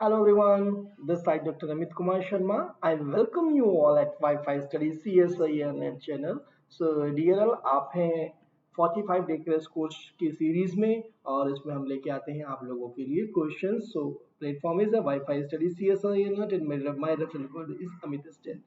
Hello everyone, this side Dr. Amit Kumar Sharma. I welcome you all at Wi-Fi Study CSIR Net channel. So dear all, आप हैं 45 day crash course की series में और इसमें हम लेके आते हैं आप लोगों के लिए questions. So platform is Wi-Fi Study CSIR Net and my referral code is Amit Stan.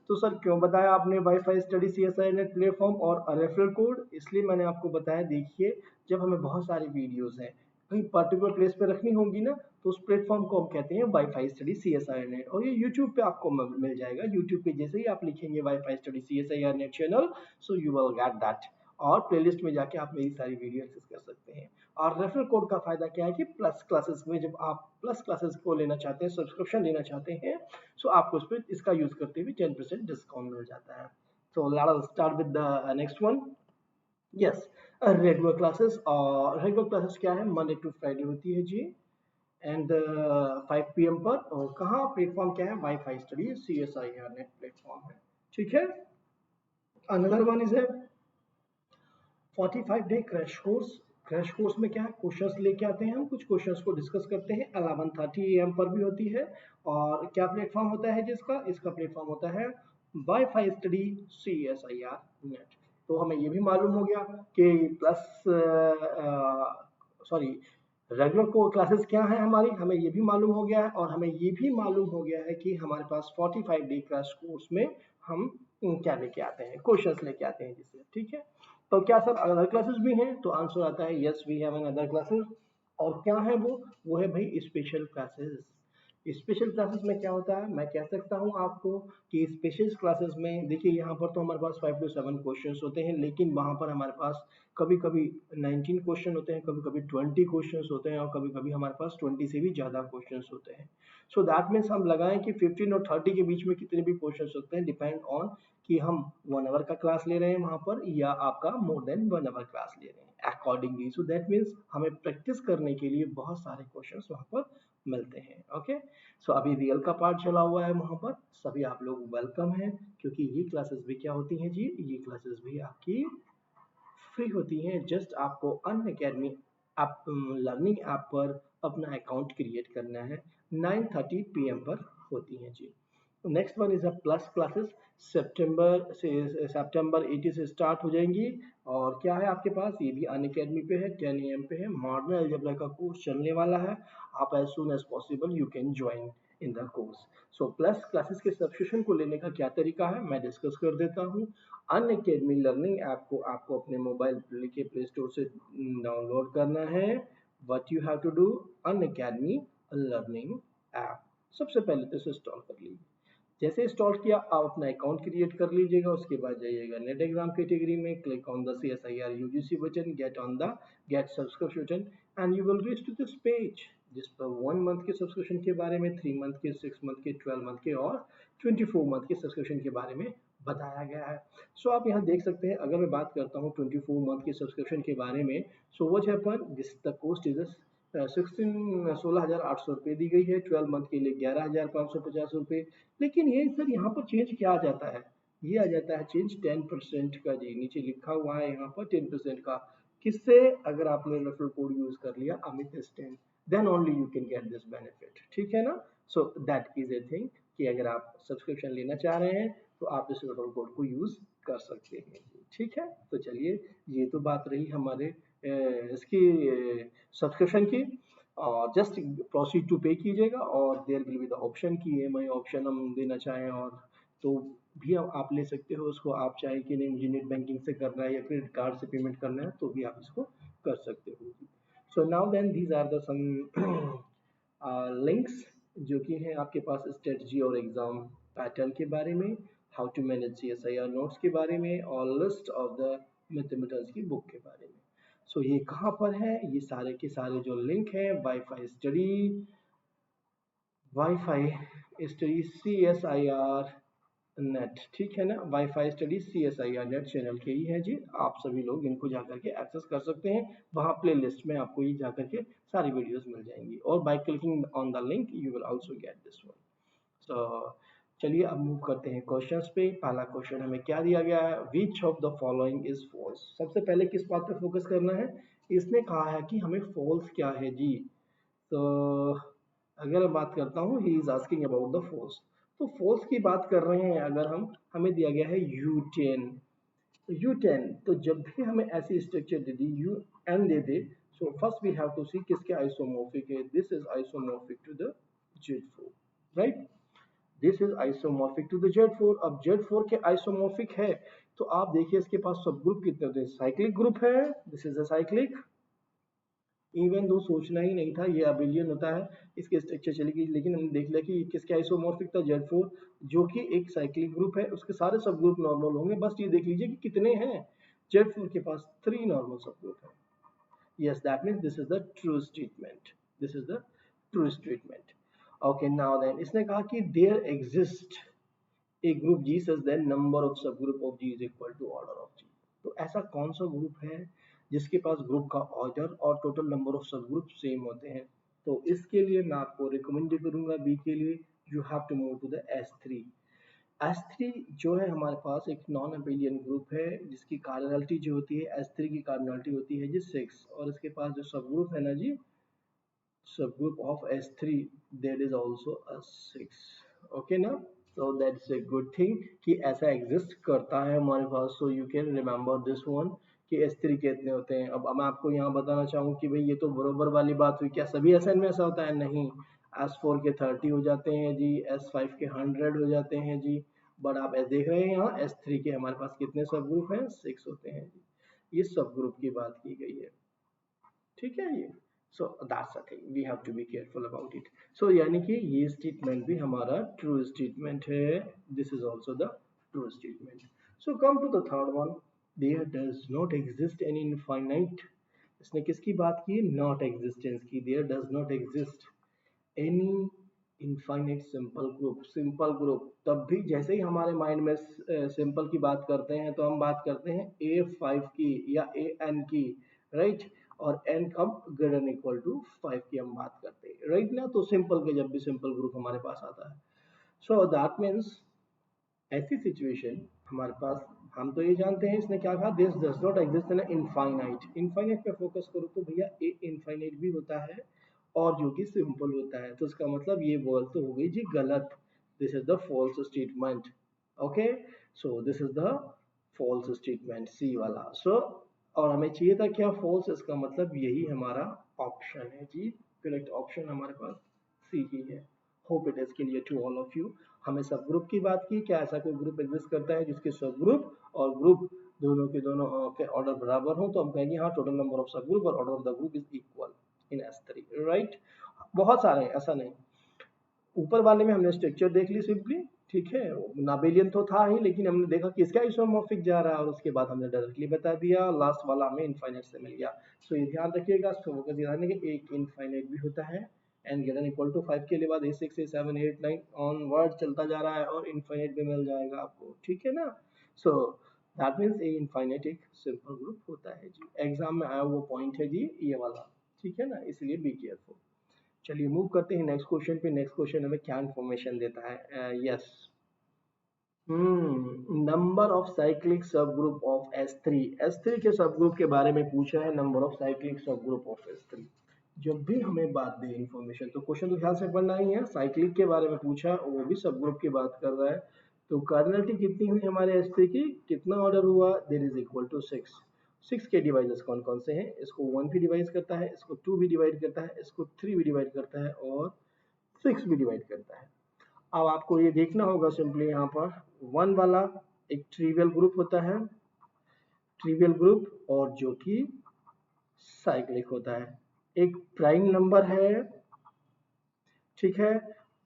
तो सर क्यों बताया आपने Wifistudy C S I NET platform और रेफरल कोड? इसलिए मैंने आपको बताया, देखिए जब हमें बहुत सारी वीडियोस हैं कहीं पर्टिकुलर प्लेस पे रखनी होंगी ना, तो उस प्लेटफॉर्म को हम कहते हैं Wifistudy C S I NET. और ये यूट्यूब पे आपको मिल जाएगा. यूट्यूब पे जैसे ही आप लिखेंगे Wifistudy C S I NET channel, so you will get that. और प्लेलिस्ट में जाके आप मेरी सारी वीडियो एक्सेस कर सकते हैं. और रेफरल कोड का फायदा क्या है कि प्लस क्लासेस में जब आप प्लस क्लासेस को लेना चाहते हैं, सब्सक्रिप्शन लेना चाहते हैं, सो आपको उस पर इसका यूज करते हुए 10% डिस्काउंट मिल जाता है. So let's us start with the next one. Yes, regular classes. और रेगुलर क्लासेस क्या है? मंडे टू फ्राइडे होती है जी, एंड 5 PM पर. और कहाँ प्लेटफॉर्म क्या है? Wifistudy C S I R NET platform है. ठीक है. अनदर वन इज है 45 day crash course. Crash course में क्या है? क्वेश्चंस लेके आते हैं हम, कुछ क्वेश्चंस को डिस्कस करते हैं. 11:30 AM पर भी होती है. और क्या प्लेटफॉर्म होता है जिसका? इसका प्लेटफॉर्म होता है Wifistudy C S I R NET. तो हमें ये भी मालूम हो गया कि प्लस सॉरी रेगुलर को क्लासेस क्या है हमारी, हमें ये भी मालूम हो गया है. और हमें ये भी मालूम हो गया है कि हमारे पास 45 डे क्रैश कोर्स में हम क्या लेके आते हैं? क्वेश्चंस लेके आते हैं जिससे. ठीक है. तो क्या सर अदर क्लासेस भी हैं? तो आंसर आता है yes, we have another classes. और क्या है वो है भाई स्पेशल क्लासेस. स्पेशल क्लासेस में क्या होता है? मैं कह सकता हूँ आपको कि स्पेशल क्लासेस में देखिए, यहाँ पर तो हमारे पास 5 to 7 क्वेश्चंस होते हैं, लेकिन वहाँ पर हमारे पास कभी कभी 19 क्वेश्चन होते हैं, कभी कभी 20 क्वेश्चंस होते हैं, और कभी कभी हमारे पास 20 से भी ज़्यादा क्वेश्चंस होते हैं. सो दैट मीन्स हम लगाएं कि 15 और 30 के बीच में कितने भी क्वेश्चंस होते हैं, डिपेंड ऑन कि हम 1 आवर का क्लास ले रहे हैं वहाँ पर या आपका मोर देन 1 आवर क्लास ले रहे हैं अकॉर्डिंगली. सो दैट मीन्स हमें प्रैक्टिस करने के लिए बहुत सारे क्वेश्चंस वहाँ पर मिलते हैं. ओके. सो अभी रियल का पार्ट चला हुआ है वहाँ पर. सभी आप लोग वेलकम हैं, क्योंकि ये क्लासेस भी क्या होती हैं जी? ये क्लासेस भी आपकी फ्री होती हैं. जस्ट आपको अनअकैडमी आप लर्निंग ऐप पर अपना अकाउंट क्रिएट करना है. 9:30 PM पर होती हैं जी. Next one is A plus classes. सितंबर 80 से स्टार्ट हो जाएंगी. और क्या है आपके पास? ये भी अनअकैडमी पे है, 10 AM पे है. मॉडर्न अलजेब्रा का कोर्स चलने वाला है. आप as soon as possible you can join in the course. So plus classes के सब्सक्रिप्शन को लेने का क्या तरीका है, मैं डिस्कस कर देता हूँ. अनअकैडमी लर्निंग ऐप को आपको अपने मोबाइल के प्ले स्टोर से डाउनलोड करना है. What you have to do? Unacademy learning app सबसे पहले तो इसे इंस्टॉल कर लीजिए. जैसे इंस्टॉल किया, आप अपना अकाउंट क्रिएट कर लीजिएगा. उसके बाद जाइएगा नेट एग्जाम कैटेगरी में, click on the CSIR UGC button, get on the get subscription, and you will reach to this page जिस पर 1 मंथ के सब्सक्रिप्शन के बारे में, 3 मंथ के, 6 मंथ के, 12 मंथ के और 24 मंथ के सब्सक्रिप्शन के बारे में बताया गया है. सो आप यहाँ देख सकते हैं. अगर मैं बात करता हूँ 24 मंथ के सब्सक्रिप्शन के बारे में, so what happen, this the cost is 16,800 रुपये दी गई है. 12 मंथ के लिए 11,550 रुपये. लेकिन ये सर यहाँ पर चेंज क्या आ जाता है? ये आ जाता है चेंज 10% का जी. नीचे लिखा हुआ है यहाँ पर 10% का. किससे? अगर आपने रेफरल कोड यूज कर लिया Amit Stan, then only you can get this benefit. ठीक है ना. So that is a thing कि अगर आप सब्सक्रिप्शन लेना चाह रहे हैं तो आप इस रेफरल कोड को यूज कर सकते हैं. ठीक है. तो चलिए, ये तो बात रही हमारे इसकी सब्सक्रिप्शन की. और जस्ट प्रोसीड टू पे कीजिएगा और there will be the option की EMI ऑप्शन हम देना चाहें और तो भी आप ले सकते हो उसको. आप चाहे कि नहीं मुझे नेट बैंकिंग से करना है या क्रेडिट कार्ड से पेमेंट करना है, तो भी आप इसको कर सकते हो. So now then these are the some links जो कि हैं आपके पास स्ट्रेटजी और एग्जाम पैटर्न के बारे में, how to manage CSIR notes के बारे में, और लिस्ट ऑफ द मैथमेटिक्स की बुक के बारे में. सो ये कहाँ पर है? ये सारे के सारे जो लिंक है वाईफाई स्टडी CSIR नेट. ठीक है ना. Wifi study CSIR net channel के ही है जी. आप सभी लोग इनको जाकर के एक्सेस कर सकते हैं. वहाँ प्ले लिस्ट में आपको ये जाकर के सारी वीडियोस मिल जाएंगी. और by clicking on the link you will also get this one. So चलिए अब मूव करते हैं क्वेश्चंस पे. पहला क्वेश्चन हमें क्या दिया गया है? Which of the following is false. सबसे पहले किस बात पे फोकस करना है? इसने कहा है कि हमें फॉल्स क्या है जी. तो अगर मैं बात करता हूँ he is asking about the force, तो फोर्स की बात कर रहे हैं अगर हम, हमें दिया गया है U10, तो U10, तो जब भी हमें ऐसी स्ट्रक्चर दे दी UN दे दे, so first we have to see किसके आइसोमॉर्फिक है, this is isomorphic to the Z4, right, this is isomorphic to the Z4। अब Z4 के आइसोमॉर्फिक है, तो आप देखिए इसके पास सब ग्रुप कितने होते हैं, साइक्लिक ग्रुप है, this is a cyclic, even though सोचना ही नहीं था ये अबिलियन होता है, इसकी स्ट्रक्चर चली गई, लेकिन हमने देख लिया कि ये किसके आइसोमॉर्फिक था, Z4, जो कि एक साइक्लिक ग्रुप है, उसके सारे सब ग्रुप नॉर्मल होंगे, बस ये देख लीजिए कि कितने हैं, Z4 के पास 3 नॉर्मल सब ग्रुप है। Yes, that means this is the true statement. This is the true statement. Okay, now then, इसने कहा कि there exists a group G such that number of subgroup of G is equal to order of G. तो ऐसा कौन सा group है जिसके पास group का ऑर्डर और टोटल नंबर ऑफ सब ग्रुप सेम होते हैं, तो इसके लिए मैं आपको रिकमेंड करूंगा बी के लिए, you have to move to the S3। S3 जो है हमारे पास एक नॉन अबेलियन ग्रुप है, जिसकी कार्डिनलिटी जो होती है S3 की कार्डिनलिटी होती है जी 6, और इसके पास जो सब ग्रुप है ना जी, सब group of S3, that is also a 6, okay ना, so that's a good thing कि ऐसा एग्जिस्ट करता है हमारे पास, so you can remember this one कि S3 कितने होते हैं। अब मैं आपको यहाँ बताना चाहूँ कि भाई ये तो बरोबर वाली बात हुई, क्या सभी SN में ऐसा होता है, नहीं, S4 के 30 हो जाते हैं जी, S5 के 100 हो जाते हैं जी, बट आप देख रहे हैं यहाँ S3 के हमारे पास कितने सब ग्रुप हैं, 6 होते हैं जी, ये सब ग्रुप की बात की गई है, ठीक है ये, so that's a thing we have to be careful about it. So यानी कि ये स्टेटमेंट भी हमारा ट्रू स्टेटमेंट है, this is also the true statement. So come to the third one, there does not exist any infinite, इसने किसकी बात की, नॉट एग्जिस्टेंस की, there does not exist any infinite simple group, simple group तब भी जैसे ही हमारे माइंड में सिंपल की बात करते हैं तो हम बात करते हैं A5 की या AN की, राइट, और n कम ग्रेटर देन इक्वल टू 5 की हम बात करते हैं, राइट ना, तो सिंपल के जब भी सिंपल ग्रुप हमारे पास आता है, सो दैट मीन्स ऐसी सिचुएशन हमारे पास, हम तो ये जानते हैं इसने क्या कहा, this does not exist in infinite, infinite पे फोकस करो तो भैया ए इनफाइनाइट भी होता है और जो कि सिंपल होता है, तो इसका मतलब ये वर्ड तो हो गई जी गलत, this is the false statement, okay, so this is the false statement see वाला, सो और हमें चाहिए था क्या, फॉल्स, इसका मतलब यही हमारा ऑप्शन है जी, करेक्ट ऑप्शन हमारे पास सी ही है। Hope it is clear to all of you. हमें सब ग्रुप की बात की, क्या ऐसा कोई ग्रुप एग्जिस्ट करता है जिसके सब ग्रुप और ग्रुप दोनों के दोनों के ऑर्डर बराबर हो, तो हम कहेंगे हाँ टोटल नंबर ऑफ सब ग्रुप और order of the group is equal in S3, right. बहुत सारे ऐसा नहीं, ऊपर वाले में हमने स्ट्रक्चर देख ली सिंपली, ठीक है, नाबेलियन तो था ही, लेकिन हमने देखा कि इसका आइसोमॉर्फिक जा रहा है और उसके बाद हमने डायरेक्टली बता दिया, लास्ट वाला हमें इनफाइनाइट से मिल गया। सो ये ध्यान रखिएगा, फोकस ध्यान रखिए, एक इनफाइनाइट भी होता है एंड ग्रेटर इक्वल टू 5 के लिए बाद A6 A7 8 9 ऑनवर्ड चलता जा रहा है और इनफाइनाइट भी मिल जाएगा आपको, ठीक है ना। So that means A infinite एक सिंपल ग्रुप होता है जी, एग्जाम में आया वो पॉइंट है जी ये वाला, ठीक है ना, इसलिए बी केयरफुल। चलिए मूव करते हैं नेक्स्ट क्वेश्चन पे। नेक्स्ट क्वेश्चन हमें क्या इन्फॉर्मेशन देता है, यस, नंबर ऑफ साइक्लिक सब ग्रुप ऑफ S3, S3 के सब ग्रुप के बारे में पूछा है, नंबर ऑफ साइक्लिक सब ग्रुप ऑफ S3। जब भी हमें बात दे इन्फॉर्मेशन तो क्वेश्चन तो ध्यान से पढ़ना ही है, साइक्लिक के बारे में पूछा वो भी सब ग्रुप की बात कर रहा है, तो कार्डिनलिटी कितनी हुई हमारे S3 की, कितना ऑर्डर हुआ, देयर इज इक्वल टू 6, 6 के डिवाइजर्स कौन कौन से हैं, इसको 1 भी डिवाइड करता है, इसको 2 भी डिवाइड करता है, इसको 3 भी डिवाइड करता है और 6 भी डिवाइड करता है। अब आपको ये देखना होगा सिंपली यहाँ पर, 1 वाला एक ट्रिवियल ग्रुप होता है, ट्रिवियल ग्रुप और जो कि साइक्लिक होता है, एक प्राइम नंबर है, ठीक है,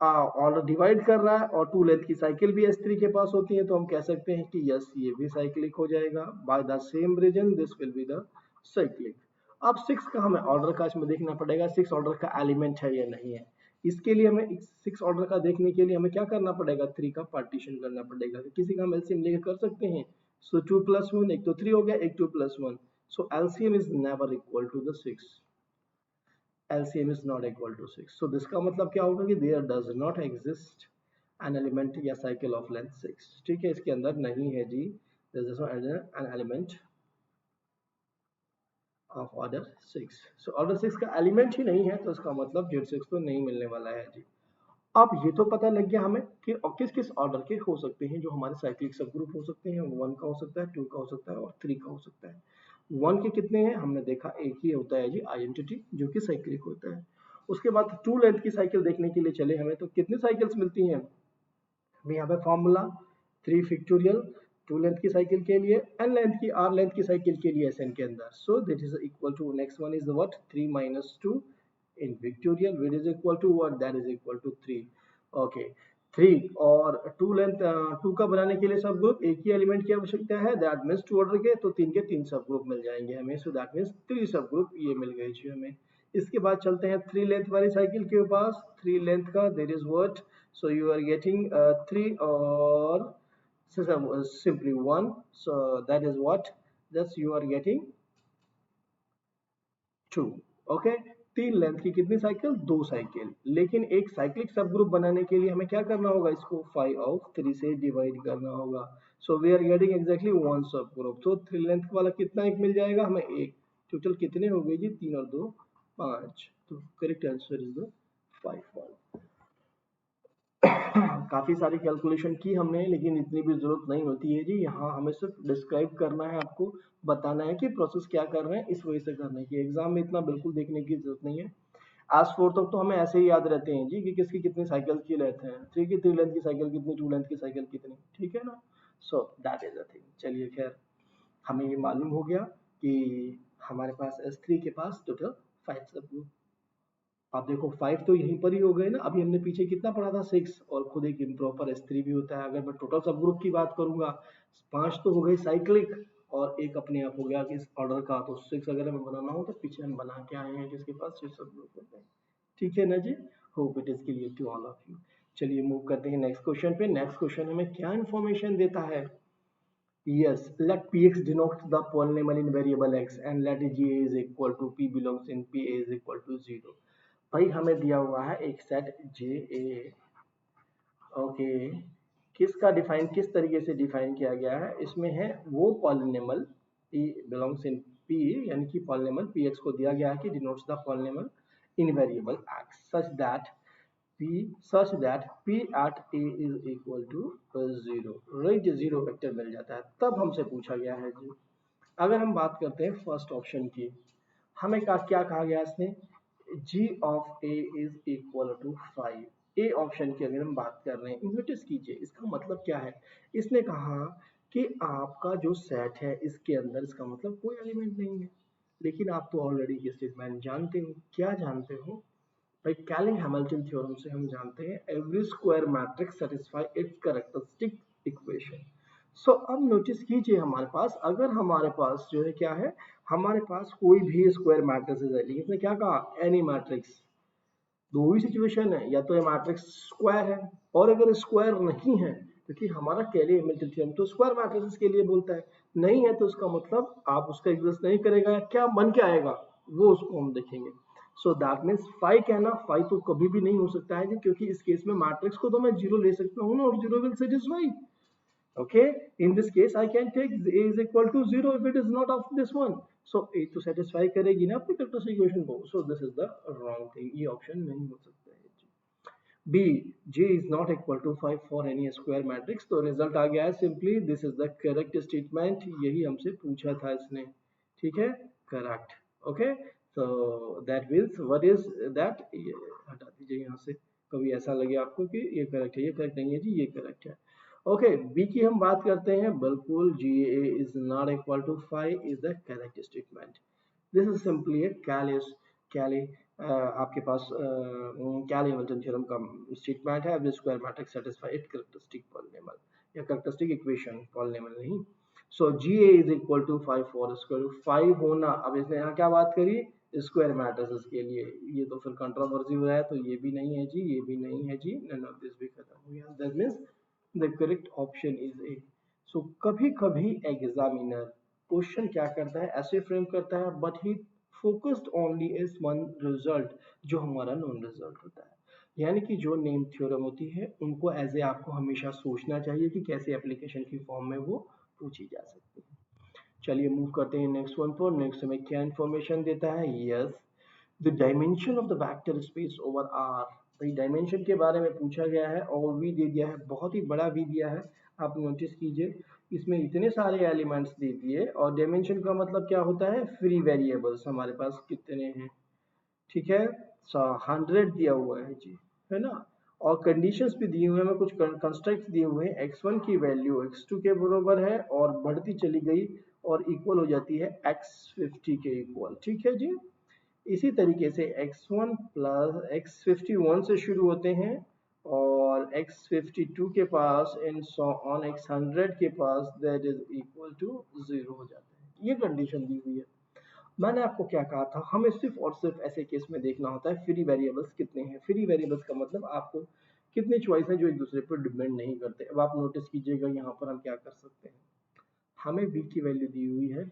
और डिवाइड कर रहा है और 2 लेंथ की साइकिल भी S3 के पास होती है, तो हम कह सकते हैं कि यस ये भी साइक्लिक हो जाएगा, by the same reason this will be the cyclic. अब 6 का हमें ऑर्डर का इसमें देखना पड़ेगा, 6 ऑर्डर का एलिमेंट है या नहीं है, इसके लिए हमें 6 ऑर्डर का देखने के लिए हमें क्या करना पड़ेगा, 3 का पार्टीशन करना पड़ेगा, तो किसी का हम एलसीएम लेके कर सकते हैं, सो 2 + 1, एक तो 3 हो गया, एक 2 + 1, so LCM is never equal to the 6, LCM is not equal to 6, so this का मतलब क्या होगा कि there does not exist an element या cycle of length 6, ठीक है, इसके अंदर नहीं है जी, there is an element of order 6। So order 6 का एलिमेंट ही नहीं है तो इसका मतलब Z6 तो नहीं मिलने वाला है जी। अब ये तो पता लग गया हमें कि किस किस ऑर्डर के हो सकते हैं जो हमारे साइक्लिक सब ग्रुप हो सकते हैं। 1 का हो सकता है, 2 का हो सकता है और 3 का हो सकता है। 1 के कितने हैं हमने देखा, एक ही होता है जी आइडेंटिटी जो कि साइक्लिक होता है। उसके बाद 2 लेंथ की साइकिल देखने के लिए चले हमें तो कितनी साइकिल्स मिलती हैं, यहाँ पे फॉर्मूला 3 फैक्टोरियल 2 लेंथ की साइकिल के लिए, n लेंथ की r लेंथ की साइकिल के लिए Sn के अंदर। So that is equal to next one is what 3 minus 2 in factorial which is equal to what, that is equal to 3। Okay 3 और 2 लेंथ 2 का बनाने के लिए सब ग्रुप एक ही एलिमेंट की आवश्यकता है, दैट मींस 2 ऑर्डर के तो 3 के 3 सब ग्रुप मिल जाएंगे हमें। सो दैट मींस 3 सब ग्रुप ये मिल गए जी हमें। इसके बाद चलते हैं 3 लेंथ वाली साइकिल के पास। 3 लेंथ का there is what, so you are getting 3 or simply 1, so that is what, thus you are getting 2। Okay 3 length की कितनी साइकिल, 2 साइकिल। लेकिन एक साइक्लिक सब ग्रुप बनाने के लिए हमें क्या करना होगा, इसको 5 ऑफ 3 से डिवाइड करना होगा। So we are getting exactly 1 सब ग्रुप। तो 3 लेंथ वाला कितना एक मिल जाएगा हमें, एक। टोटल कितने हो गए जी, 3 और 2 5। तो करेक्ट आंसर इज द 5। काफी सारी कैलकुलेशन की हमने लेकिन इतनी भी जरूरत नहीं होती है जी। यहाँ हमें सिर्फ डिस्क्राइब करना है, आपको बताना है कि प्रोसेस क्या कर रहे हैं, इस वजह से करने की। एग्जाम में इतना बिल्कुल देखने की जरूरत नहीं है। आज 4 तक तो हमें ऐसे ही याद रहते हैं जी कि किसकी कितनी साइकिल की लेंथ है, 3 की 3 लेंथ की साइकिल कितनी, 2 लेंथ की साइकिल कितनी, ठीक है ना। So that is the thing. चलिए खैर हमें ये मालूम हो गया कि हमारे पास S3 के पास टोटल 5 सब ग्रुप। आप देखो 5 तो यहीं पर ही हो गए ना, अभी हमने पीछे कितना पढ़ा था 6, और खुद एक इम्प्रॉपर S3 भी होता है। अगर मैं टोटल सब ग्रुप की बात करूंगा 5 तो हो गए साइक्लिक और एक अपने आप हो गया इस ऑर्डर का। तो 6 अगर हमें बनाना हो तो पीछे हम बना के आए हैं जिसके पास 6 सब ग्रुप होते हैं, ठीक है ना जी। Hope it is clear to all of you. चलिए मूव करते हैं नेक्स्ट क्वेश्चन पे। नेक्स्ट क्वेश्चन हमें क्या इन्फॉर्मेशन देता है, yes, let px denote the polynomial in variable x and let ga is equal to p belongs in pa is equal to 0। भाई हमें दिया हुआ है एक सेट जे ए। ओके किसका डिफाइन, किस तरीके से डिफाइन किया गया है, इसमें है वो polynomial P belongs in P, यानी कि पॉलिनोमियल पी एक्स को दिया गया है कि denotes the polynomial in variable x such that p at a is equal to 0, right. 0 vector मिल जाता है। तब हमसे पूछा गया है जी, अगर हम बात करते हैं फर्स्ट ऑप्शन की, हमें क्या कहा गया इसने, g of a is equal to 5। A option की अगर हम बात कर रहे हैं, नोटिस कीजिए इसका मतलब क्या है। इसने कहा कि आपका जो सेट है इसके अंदर, इसका मतलब कोई एलिमेंट नहीं है। लेकिन आप तो ऑलरेडी ये स्टेटमेंट जानते हो, क्या जानते हो भाई, कैलिन-हैमिल्टन थ्योरम से हम जानते हैं every square matrix satisfy its characteristic equation. So अब नोटिस कीजिए हमारे पास, अगर हमारे पास जो है क्या है, हमारे पास कोई भी स्क्वायर मैट्रिक्स है, लेकिन इसने क्या कहा, एनी मैट्रिक्स। दो ही सिचुएशन है, या तो ये मैट्रिक्स स्क्वायर है, और अगर स्क्वायर नहीं है, क्योंकि हमारा कैलिन-हैमिल्टन थ्योरम तो स्क्वायर मैट्रिक्स के लिए बोलता है, नहीं है तो उसका मतलब आप उसका एग्जिस्ट नहीं करेगा, क्या बन के आएगा वो उसको हम देखेंगे। सो दैट मीन्स 5 कहना, 5 तो कभी भी नहीं हो सकता है, क्योंकि इस केस में मैट्रिक्स को तो मैं 0 ले सकता हूँ ना, और 0 will satisfy. Okay, in this case I can take a is equal to 0 if it is not of this one। So a तो satisfy करेगी ना अपनी कैरेक्टरिस्टिक इक्वेशन को। So this is the wrong thing, ये option नहीं हो सकता है। B, J is not equal to 5 for any square matrix। तो रिजल्ट आ गया है simply this is the correct statement, यही हमसे पूछा था इसने, ठीक है, correct. Okay so that means what is that, ये हटा दीजिए यहाँ से, कभी ऐसा लगे आपको कि ये करेक्ट है, ये करेक्ट नहीं है जी, ये करेक्ट है। ओके बी की हम बात करते हैं, बिल्कुल g A is not equal to 5 is the correct statement. This is simply a Cayley आपके पास कैली-हैमिल्टन थ्योरम का स्टेटमेंट है, every square matrix satisfy it characteristic polynomial, या कैरेक्टरिस्टिक इक्वेशन, पॉलिनोमियल नहीं। So g A is equal to 5 for square root 5 होना। अब इसने यहाँ क्या बात करी, स्क्वायर मैट्रिक्स के लिए, ये तो फिर कंट्रोवर्सी हो रहा है, तो ये भी नहीं है जी, ये भी नहीं है जी, नन ऑफ दिस भी खत्म हो गया। That means the correct option is A. So कभी कभी एग्जामिनर क्वेश्चन क्या करता है, ऐसे फ्रेम करता है, but he focused only is one result, जो हमारा नॉन रिजल्ट होता है। यानी कि जो नेम थ्योरम होती है उनको एज ए आपको हमेशा सोचना चाहिए कि कैसे एप्लीकेशन की फॉर्म में वो पूछी जा सकती है। चलिए मूव करते हैं नेक्स्ट वन पर। नेक्स्ट हमें क्या इन्फॉर्मेशन देता है? Yes, the dimension of the vector space over R. भाई डायमेंशन के बारे में पूछा गया है और वी दे दिया है, बहुत ही बड़ा वी दिया है। आप नोटिस कीजिए इसमें इतने सारे एलिमेंट्स दे दिए, और डायमेंशन का मतलब क्या होता है? फ्री वेरिएबल्स हमारे पास कितने हैं, ठीक है। 100 दिया हुआ है जी, है ना। और कंडीशंस भी दी हुई है, हमें कुछ कंस्ट्रक्ट्स दिए हुए हैं। x1 की वैल्यू x2 के बराबर है और बढ़ती चली गई और इक्वल हो जाती है x50 के इक्वल, ठीक है जी। इसी तरीके से x1 प्लस x51 से शुरू होते हैं और x52 के पास एंड सो ऑन x100 के पास दैट इज इक्वल टू 0 हो जाते हैं। ये कंडीशन दी हुई है। मैंने आपको क्या कहा था, हमें सिर्फ और सिर्फ ऐसे केस में देखना होता है फ्री वेरिएबल्स कितने हैं। फ्री वेरिएबल्स का मतलब आपको कितने चॉइस हैं जो एक दूसरे पर डिपेंड नहीं करते। अब आप नोटिस कीजिएगा यहाँ पर हम क्या कर सकते हैं। हमें v की वैल्यू दी हुई है,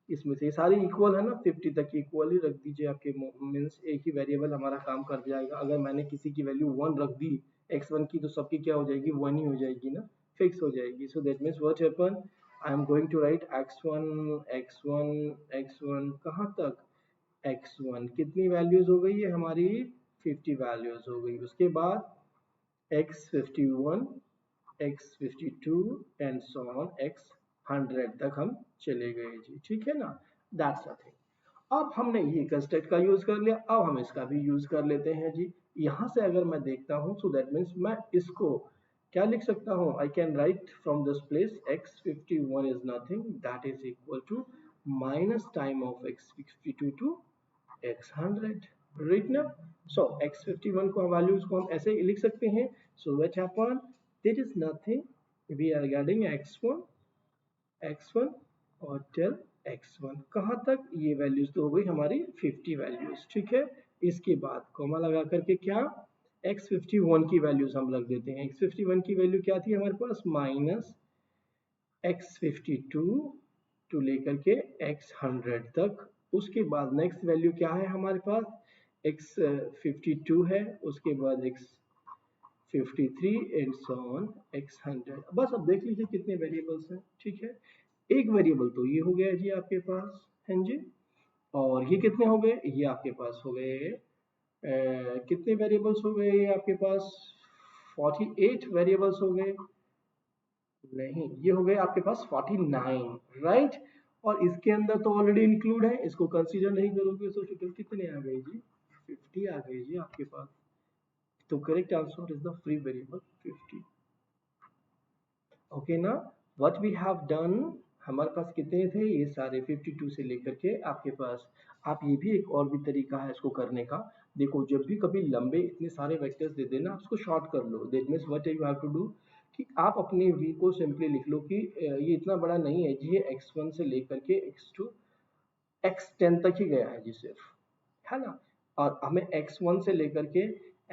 इसमें से ये सारी इक्वल है ना, 50 तक इक्वल ही रख दीजिए। आपके मीन्स एक ही वेरिएबल हमारा काम कर जाएगा। अगर मैंने किसी की वैल्यू 1 रख दी x1 की, तो सबकी क्या हो जाएगी? 1 ही हो जाएगी ना, फिक्स हो जाएगी। So that means what happen, I am going to write x1 x1 x1 कहाँ तक? x1 कितनी वैल्यूज हो गई है हमारी? 50 वैल्यूज हो गई। उसके बाद x51 x52 and so on x100 तक हम चले गए जी, ठीक है ना। That's a thing. अब हमने ये कंस्ट्रक्ट का यूज कर लिया, अब हम इसका भी यूज कर लेते हैं जी। यहां से अगर मैं देखता हूं, सो दैट मीन्स मैं इसको क्या लिख सकता हूं? I can write from this place x51 is nothing that is equal to minus time of x52 to x100, right now. So x51 को वैल्यूज को हम ऐसे लिख सकते हैं। So what happened? There is nothing, we are getting x1 और till x1 कहाँ तक? ये वैल्यूज तो हो गई हमारी 50 वैल्यूज, ठीक है। इसके बाद कॉमा लगा करके क्या? x51 की वैल्यूज हम रख देते हैं। x51 की वैल्यू क्या थी हमारे पास? माइनस x52 टू लेकर के x100 तक। उसके बाद नेक्स्ट वैल्यू क्या है हमारे पास? x52 है, उसके बाद x53 and so on x100। बस अब देख लीजिए कितने वेरिएबल्स हैं, ठीक है। एक वेरिएबल तो ये हो गया जी आपके पास, हैं जी। और ये कितने हो गए? ये आपके पास हो गए कितने वेरिएबल्स हो गए आपके पास? 48 वेरिएबल्स हो गए। नहीं, ये हो गए आपके पास 49, राइट। और इसके अंदर तो ऑलरेडी इंक्लूड है, इसको कंसीडर नहीं करोगे तो टोटल कितने आ गए जी? 50 आ गए जी आपके पास। तो correct answer is the free variable 50। Okay ना, व्हाट वी हैव डन, हमारे पास कितने थे? ये सारे 52 से लेकर के आपके पास। आप ये भी एक और भी तरीका है इसको करने का। देखो जब भी कभी लंबे इतने सारे वेक्टर्स दे देना, उसको शॉर्ट कर लो। That means what you have to do कि आप अपने v को सिंपली लिख लो कि ये इतना बड़ा नहीं है जी, ये x1 से लेकर के x2 x10 तक ही गया है जी सिर्फ, है ना। और हमें x1 से लेकर के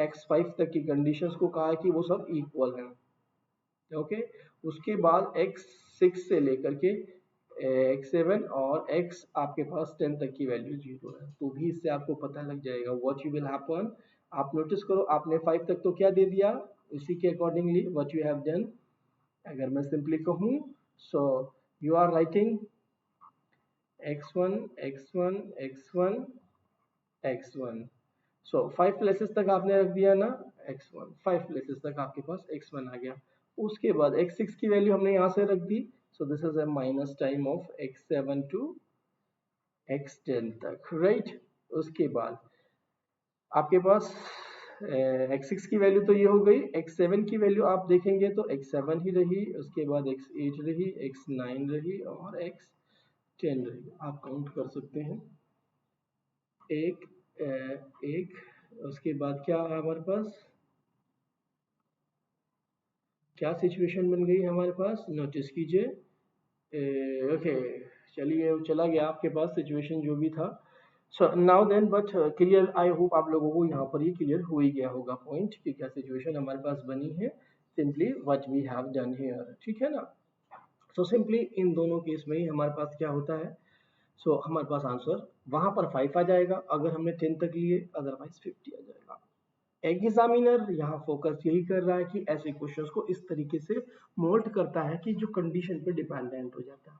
x5 तक की कंडीशंस को कहा है कि वो सब इक्वल हैं, ओके। उसके बाद x6 से लेकर के x7 और x आपके पास 10 तक की वैल्यू 0 है। तो भी इससे आपको पता लग जाएगा व्हाट यू विल हैपन। आप नोटिस करो, आपने 5 तक तो क्या दे दिया, उसी के accordingly what you have done. अगर मैं सिंपली कहूँ, so you are writing x1 x1 x1 x1। सो 5 प्लेसेस तक आपने रख दिया ना x1, 5 प्लेसेस तक आपके पास x1 आ गया। उसके बाद x6 की वैल्यू हमने यहाँ से रख दी। So this is a minus time of x7 to x10 तक, राइट। उसके बाद आपके पास x6 की वैल्यू तो ये हो गई। x7 की वैल्यू आप देखेंगे तो x7 ही रही, उसके बाद x8 रही, x9 रही और x10 रही। आप काउंट कर सकते हैं, एक एक, उसके बाद क्या है हमारे पास, क्या सिचुएशन बन गई हमारे पास, नोटिस कीजिए। ओके, चलिए चला गया आपके पास सिचुएशन जो भी था। So now then but clear, I hope आप लोगों को यहाँ पर ये क्लियर हो ही गया होगा पॉइंट कि क्या सिचुएशन हमारे पास बनी है, simply what we have done here, ठीक है ना। सो सिंपली इन दोनों केस में ही हमारे पास क्या होता है, सो हमारे पास आंसर वहां पर 5 आ जाएगा अगर हमने 10 तक लिए, अदरवाइज 50 आ जाएगा। एग्जामिनर यहाँ फोकस यही कर रहा है कि ऐसे क्वेश्चंस को इस तरीके से मोल्ड करता है कि जो कंडीशन पे डिपेंडेंट हो जाता है।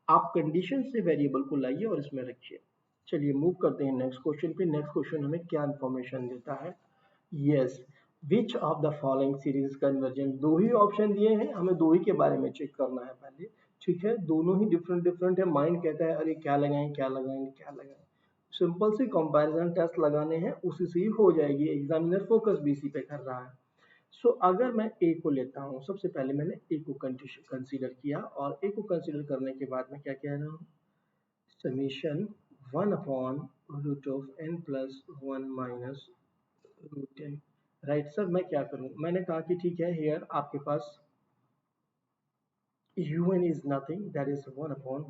आप कंडीशन से वेरिएबल को लाइए और इसमें रखिए। चलिए मूव करते हैं नेक्स्ट क्वेश्चन पे। नेक्स्ट क्वेश्चन हमें क्या इंफॉर्मेशन देता है? Yes, which of the following series convergent. दो ही ऑप्शन दिए हैं, हमें दो ही के बारे में चेक करना है पहले। ठीक है, दोनों ही डिफरेंट डिफरेंट है। माइंड कहता है अरे क्या लगाएं क्या लगाएं क्या लगाएं। सिंपल सी कंपैरिजन टेस्ट लगाने हैं, उसी से ही हो जाएगी। एग्जामिनर फोकस बीसी पे कर रहा है। सो अगर मैं ए को लेता हूँ, सबसे पहले मैंने ए को कंसीडर किया और ए को कंसीडर करने के बाद मैं क्या कह रहा हूँ? Summation 1 upon root of n plus 1 minus root n. Right sir, मैं क्या करूँ? मैंने कहा कि ठीक है, हेयर आपके पास un is nothing, that is 1 upon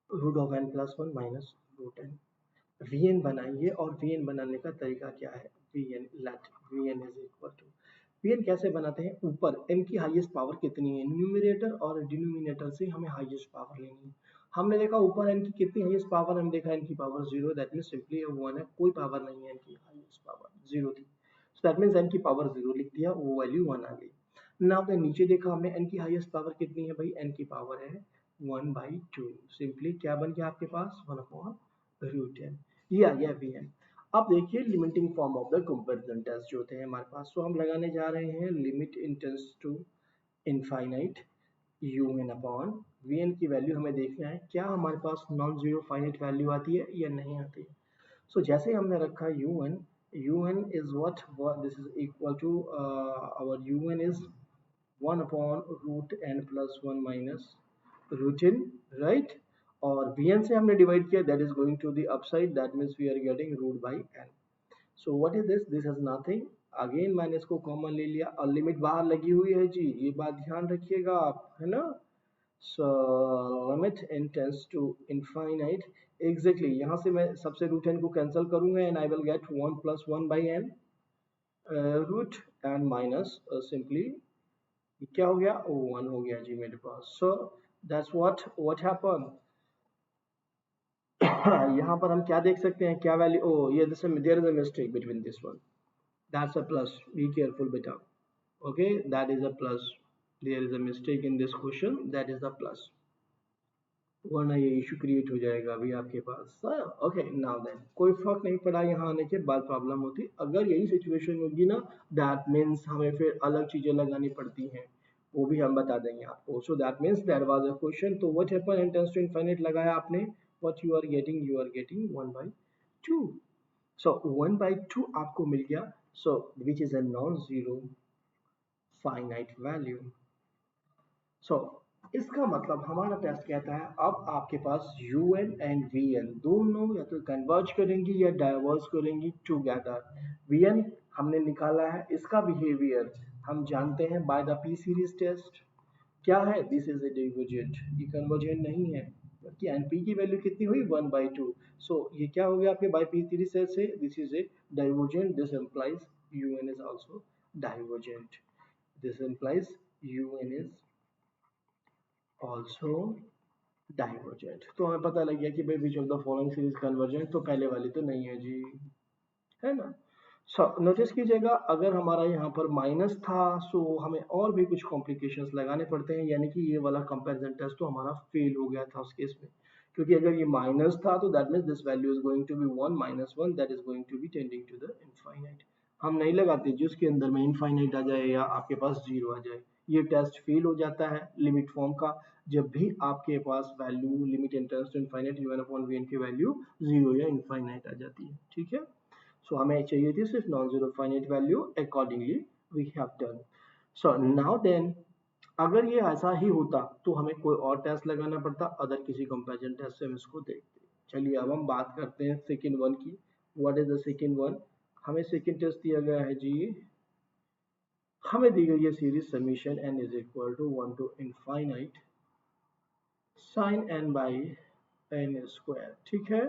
root of n plus 1 minus root n. vn बनाइए और vn बनाने का तरीका क्या है? vn let vn is equal to, vn कैसे बनाते हैं? ऊपर n की हाईएस्ट पावर कितनी है, न्यूमरेटर और डिनोमिनेटर से हमें हाईएस्ट पावर लेनी है। हमने देखा ऊपर n की कितनी हाईएस्ट पावर, हमने देखा n की पावर 0, दैट मीन सिंपली 1 है, कोई पावर नहीं है, n की हाईएस्ट पावर 0 थी। सो दैट मीन्स n की पावर 0 लिख दिया, वो वैल्यू 1 आ गई। नाउ देन नीचे देखा हमने n की हाईएस्ट पावर कितनी है भाई, n की पावर है 1/2। सिंपली क्या बन गया आपके पास? 1 अपॉन रूट एन। ये आ गया vn। अब देखिए limiting form of the comparison test जो होते हैं हमारे पास, तो हम लगाने जा रहे हैं limit n tends to infinite un upon vn की वैल्यू हमें देखना है क्या हमारे पास नॉन जीरो फाइनाइट वैल्यू आती है या नहीं आती है। सो जैसे हमने रखा un is what this is equal to our un is 1 upon root n plus 1 minus root n, right? और vn से हमने डिवाइड किया, that is going to the upside, that means we are getting root by n. So what is this? This is nothing. Again मैंने इसको common ले लिया और limit बाहर लगी हुई है जी, ये बात ध्यान रखिएगा आप, है ना? So limit n tends to infinite, exactly यहाँ से मैं सबसे रूट n को कैंसिल करूंगा and I will get 1 plus 1 by n root n minus simply क्या हो गया? 1 हो गया जी मेरे पास। So that's what happened. यहाँ पर हम क्या देख सकते हैं, क्या वैल्यू? ओ ये there is a mistake between this one. That's a plus. Be careful, beta. Okay, that is a plus. There is a mistake in this question. That is the plus. वरना ये इशू क्रिएट हो जाएगा अभी आपके पास। Okay now then कोई फर्क नहीं पड़ा, यहाँ आने के बाद प्रॉब्लम होती। अगर यही सिचुएशन होगी ना, दैट मीन्स हमें फिर अलग चीजें लगानी पड़ती हैं, वो भी हम बता देंगे आपको। So that means that was a question. तो what happen n tends to infinite लगाया आपने, what you are getting 1/2। So 1/2 आपको मिल गया। So which is a non zero finite value. सो इसका मतलब हमारा टेस्ट कहता है अब आपके पास un एंड vn दोनों या तो कन्वर्ज करेंगी या डाइवर्ज करेंगी टुगेदर। vn हमने निकाला है, इसका बिहेवियर हम जानते हैं by the P series test. क्या है? दिस इज ए डिवरजेंट, ये कन्वर्जेंट नहीं है, बल्कि एनपी की वैल्यू कितनी हुई? 1/2। सो ये क्या हो गया आपके बाय पी सीरीज टेस्ट से? This is a divergent, this implies un is also divergent, this implies un is also divergent. तो हमें पता लग गया कि भाई विच of the following series convergent, तो पहले वाली तो नहीं है जी, है ना? सो नोटिस कीजिएगा अगर हमारा यहाँ पर माइनस था, सो हमें और भी कुछ कॉम्प्लिकेशंस लगाने पड़ते हैं, यानी कि ये वाला कंपैरिजन टेस्ट तो हमारा फेल हो गया था उस केस में। क्योंकि अगर ये माइनस था तो that means this value is going to be 1 minus 1, that is going to be tending to the infinite. हम नहीं लगाते जिसके अंदर में इनफाइनाइट आ जाए या आपके पास जीरो आ जाए, ये टेस्ट फेल हो जाता है लिमिट फॉर्म का जब भी आपके पास value limit n tends to infinite un/vn की वैल्यू जीरो या इनफाइनाइट आ जाती है। ठीक है, सो हमें चाहिए थी सिर्फ non zero finite value, accordingly we have done. So now then अगर ये ऐसा ही होता तो हमें कोई और टेस्ट लगाना पड़ता, अदर किसी कंपैरिजन टेस्ट से हम इसको देखते। चलिए अब हम बात करते हैं सेकंड वन की। What is the second one? हमें सेकंड टेस्ट दिया गया है जी, हमें दी गई है series summation n is equal to 1 to infinite sin n by n square. ठीक है,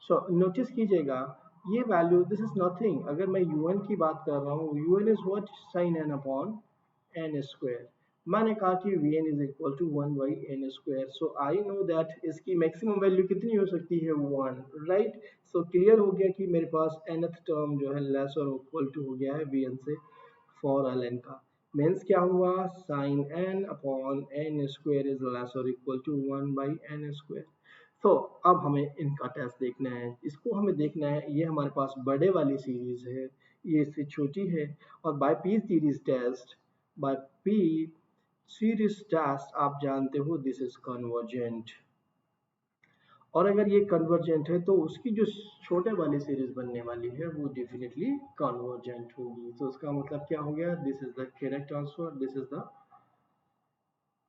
सो नोटिस कीजिएगा ये वैल्यू दिस इज नथिंग, अगर मैं un की बात कर रहा हूँ, un is what? sin n upon n square. मैंने कहा कि vn is equal to 1 by n square. So I know that इसकी मैक्सिमम वैल्यू कितनी हो सकती है? 1, राइट? सो क्लियर हो गया कि मेरे पास nth टर्म जो है लेस और इक्वल टू हो गया है vn से फॉर ln का। मीन्स क्या हुआ, sine n upon n square is less और equal to 1 by n square. तो अब हमें इनका टेस्ट देखना है, इसको हमें देखना है, ये हमारे पास बड़े वाली सीरीज है, ये इससे छोटी है, और by P series test, by P series test आप जानते हो दिस इज कन्वर्जेंट, और अगर ये कन्वर्जेंट है तो उसकी जो छोटे वाली सीरीज बनने वाली है वो डेफिनेटली कन्वर्जेंट होगी। तो उसका मतलब क्या हो गया, this is the correct answer, this is the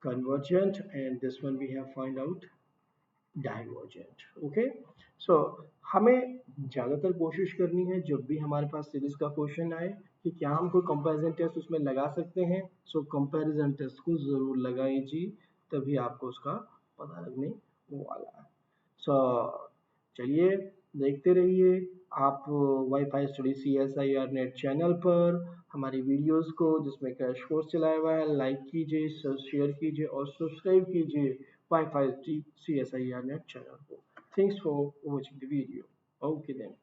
convergent, and this one we have find out divergent. Okay, so हमें ज़्यादातर कोशिश करनी है जब भी हमारे पास सीरीज का क्वेश्चन आए कि क्या हम कोई कंपैरिजन टेस्ट उसमें लगा सकते हैं। सो कंपैरिजन टेस्ट को ज़रूर लगाइए, तभी आपको उसका पता लगने वाला है। सो चलिए देखते रहिए आप wifi study CSIR net channel पर हमारी वीडियोस को, जिसमें क्रैश कोर्स चलाया हुआ है, लाइक कीजिए, शेयर कीजिए और सब्सक्राइब कीजिए Wi-Fi CSIR net channel. Thanks for watching the video. Okay then.